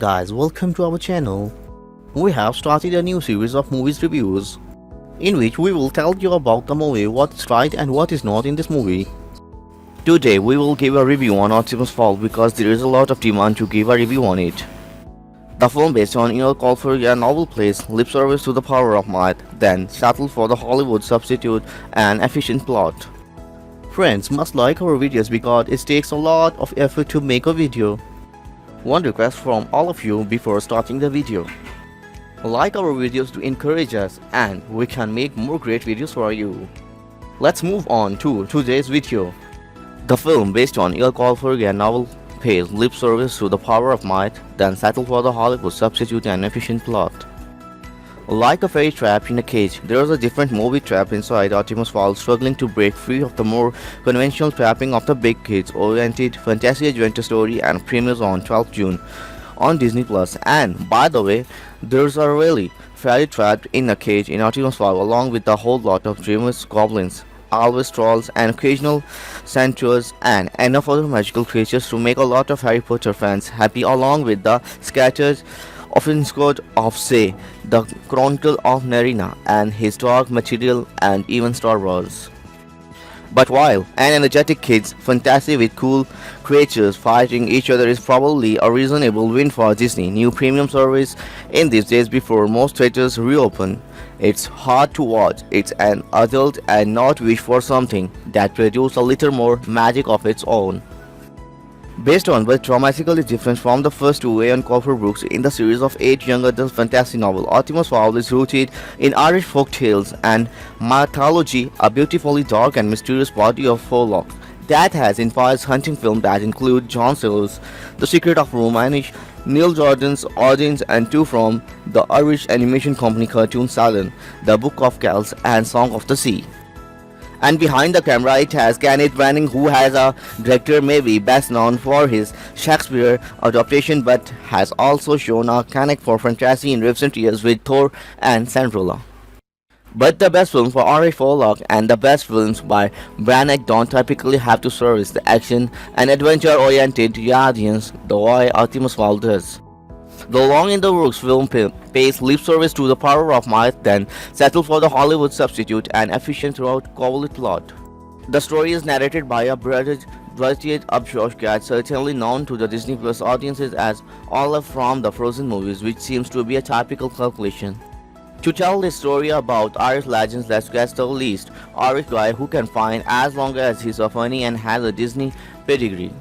Guys, welcome to our channel. We have started a new series of movies reviews, in which we will tell you about the movie, what is right and what is not in this movie. Today we will give a review on Artemis Fowl because there is a lot of demand to give a review on it. The film, based on Neil Colfer's novel, plays lip service to the power of might, then settled for the Hollywood substitute and efficient plot. Friends must like our videos because it takes a lot of effort to make a video. One request from all of you before starting the video: like our videos to encourage us and we can make more great videos for you. Let's move on to today's video. The film, based on Neil Colfer's novel, pays lip service to the power of might, then settle for the Hollywood substitute and efficient plot. Like a fairy trapped in a cage, there is a different movie trap inside Artemis Fowl, struggling to break free of the more conventional trapping of the big kids-oriented fantasy adventure story, and premieres on 12th June on Disney+. And by the way, there's a really fairy trapped in a cage in Artemis Fowl, along with a whole lot of dreamers, goblins, always trolls, and occasional centaurs, and enough other magical creatures to make a lot of Harry Potter fans happy, along with the scattered offensive of, say, the Chronicle of Narnia and his dark material, and even Star Wars. But while an energetic kids fantasy with cool creatures fighting each other is probably a reasonable win for Disney new premium service in these days before most theaters reopen, it's hard to watch. It's an adult and not wish for something that produces a little more magic of its own. Based on but dramatically different from the first two Neil Colfer books in the series of 8 young adult fantasy novels, Artemis Fowl is rooted in Irish folk tales and mythology, a beautifully dark and mysterious body of folklore that has inspired hunting films that include John Sayles' The Secret of Romanish, Neil Jordan's Origins, and two from the Irish animation company Cartoon Salon, The Book of Kells and Song of the Sea. And behind the camera it has Kenneth Branagh, who has a director maybe best known for his Shakespeare adaptation, but has also shown a knack for fantasy in recent years with Thor and Cinderella. But the best films for Irish folklore and the best films by Branagh don't typically have to service the action and adventure-oriented audience the way Artemis Fowl does. The long in the works film pays lip service to the power of might, then settle for the Hollywood substitute and efficient throughout convoluted plot. The story is narrated by a British upshot cat, certainly known to the Disney Plus audiences as Olaf from the Frozen movies, which seems to be a typical calculation. To tell this story about Irish legends, let's get the least Irish guy who can find, as long as he's funny and has a Disney pedigree.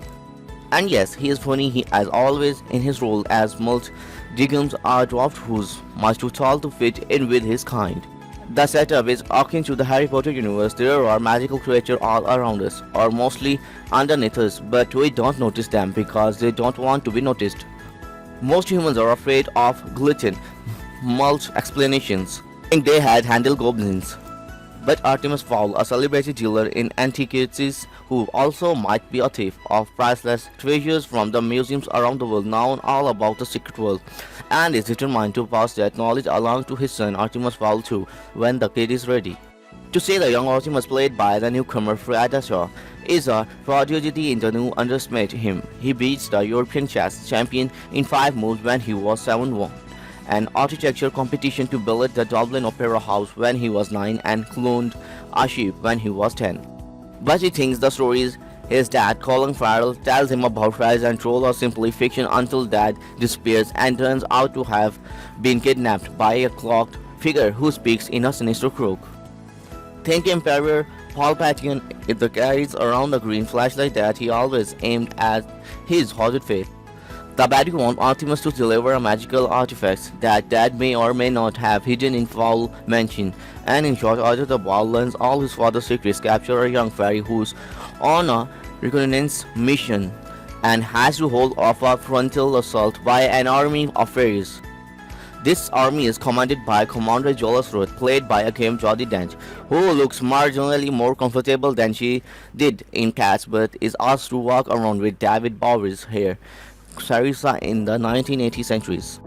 And yes, he is funny as always in his role as Mult Diggums, a dwarf who's much too tall to fit in with his kind. The setup is akin to the Harry Potter universe. There are magical creatures all around us, or mostly underneath us, but we don't notice them because they don't want to be noticed. Most humans are afraid of gluten, Mult's explanations, think they had handled goblins. But Artemis Fowl, a celebrated dealer in antiquities who also might be a thief of priceless treasures from the museums around the world, known all about the secret world, and is determined to pass that knowledge along to his son Artemis Fowl too, when the kid is ready. To say the young Artemis, played by the newcomer Fred Shaw, is a prodigy in the new underestimate him. He beats the European chess champion in 5 moves when he was 7-1. An architecture competition to build the Dublin Opera House when he was 9, and cloned a sheep when he was 10. But he thinks the stories his dad, Colin Farrell, tells him about fairies and trolls are simply fiction until dad disappears and turns out to have been kidnapped by a cloaked figure who speaks in a sinister croak. Think Emperor Palpatine if the carries around a green flashlight that he always aimed at his haunted fate. The bad wants Artemis to deliver a magical artifact that Dad may or may not have hidden in Fowl Mansion, and in short order the boy learns all his father's secrets, capture a young fairy who's on a reconnaissance mission and has to hold off a frontal assault by an army of fairies. This army is commanded by Commander Jolas Roth, played by Akim Jodi Dench, who looks marginally more comfortable than she did in Cats, but is asked to walk around with David Bowie's hair Sarissa in the 1980s centuries.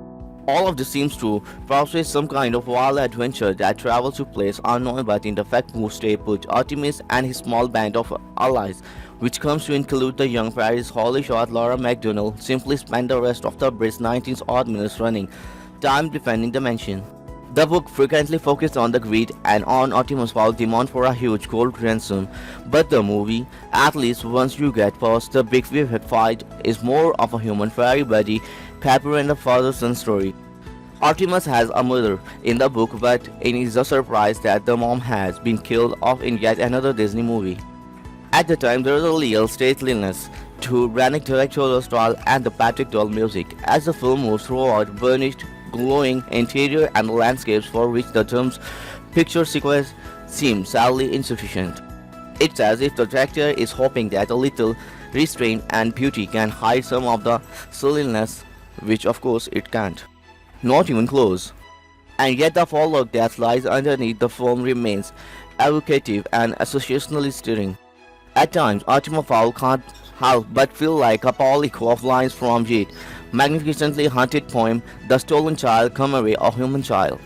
All of this seems to promise some kind of wild adventure that travels to place unknown, but in the fact who stay put Artemis and his small band of allies which comes to include the young Paris Holly shot Laura McDonnell, simply spent the rest of the brisk 19 odd minutes running, time defending the mansion. The book frequently focused on the greed and on Artemis Fowl demand for a huge gold ransom, but the movie, at least once you get past the big fight, is more of a human fairy buddy, Pepper and a father-son story. Artemis has a mother in the book, but it is a surprise that the mom has been killed off in yet another Disney movie. At the time, there is a real stateliness to Branagh directorial style and the Patrick Doyle music, as the film moves throughout burnished, glowing interior and landscapes for which the term's picture sequence seems sadly insufficient. It's as if the director is hoping that a little restraint and beauty can hide some of the silliness, which of course it can't. Not even close. And yet the follow that lies underneath the film remains evocative and associationally stirring. At times, Artemis Fowl can't help but feel like a polyco of lines from Jade, magnificently haunted poem, The Stolen Child Come Away, a Human Child.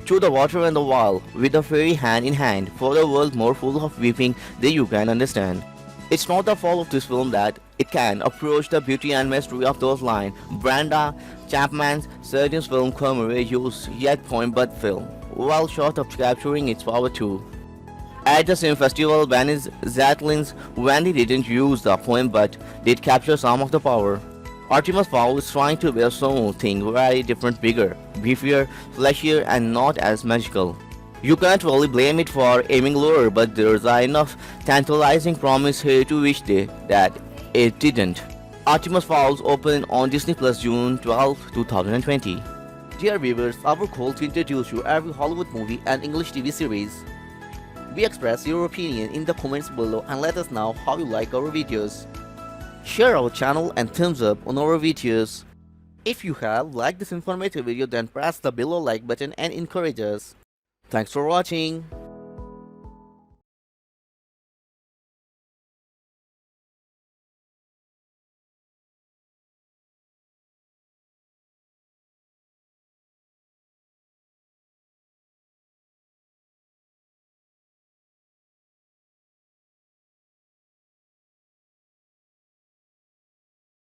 Through the water and the wall, with the fairy hand in hand, for the world more full of weeping than you can understand. It's not the fault of this film that it can approach the beauty and mystery of those lines. Brenda Chapman's Surgeon's film Come Away used yet point but film, well short of capturing its power too. At the same festival, Venice Zatlin's Wendy didn't use the poem but did capture some of the power. Artemis Fowl is trying to be something very different, bigger, beefier, fleshier, and not as magical. You can't really blame it for aiming lower, but there's enough tantalizing promise here to wish that it didn't. Artemis Fowl opened on Disney Plus June 12, 2020. Dear viewers, our goal to introduce you every Hollywood movie and English TV series. We express your opinion in the comments below and let us know how you like our videos. Share our channel and thumbs up on our videos. If you have liked this informative video, then press the below like button and encourage us. Thanks for watching.